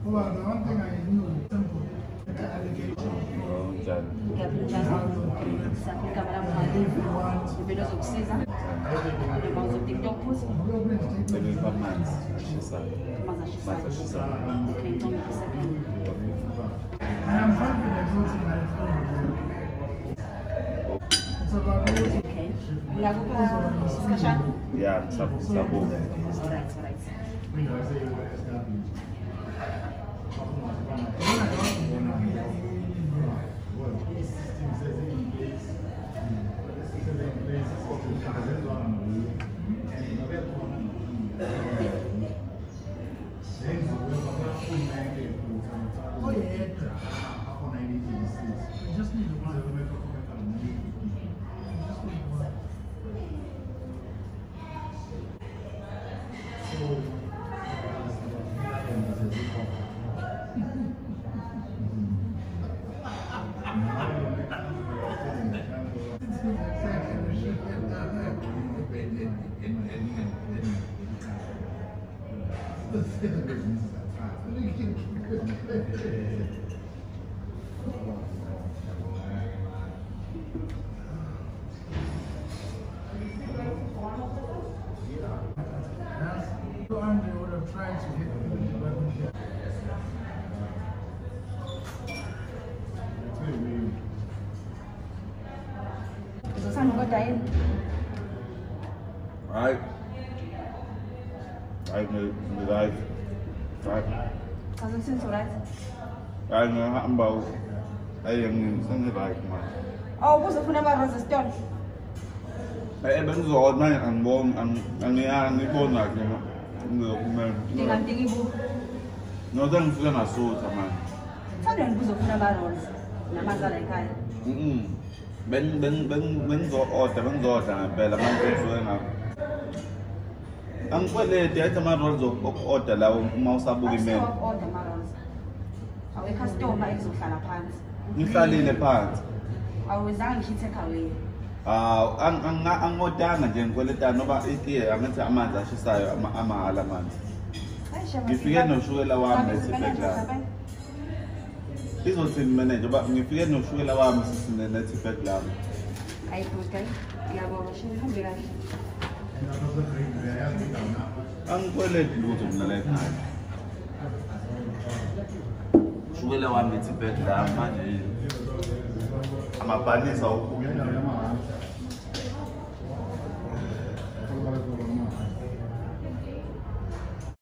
Well, the one thing I knew was simple. Allegation. I am confident also that it's going to be. It's about okay. Yeah, sabo. Alright. Oh yeah. Just need one. Andre would have tried to hit me, but So saan mo dahil? Right, right. Saan sinsurat? Ay nga ambaw ay ang right man. Oh, gusto ko na ma-roses doon. Ay benzod man ang bom ang niya ni bona ni Tingnan ibu. no dan sila na so man. Saan yung gusto ko na ma-roses? Namazalay kaya. Benzod o benzod na bela man so na. Ang kwele di ay tama rolzo o dalaw mau sabu gimen. O ma-roses. Awe customer izohlala phansi. Ngihlalile phansi. Awuzange ngithi away. Ang odana nje ngikweleta noba itiye angathi amanzi ashisayo amahala amanzi. Ngifike noshukela wami esibhedlela. Izothini manager ba ngifike noshukela wami sisinene esibhedlela. Ayibuka yabo shini kahle. Angikweleti lutho mina la ekhaya. Shukela wami esibhedlela manje amabhalisa ukuyela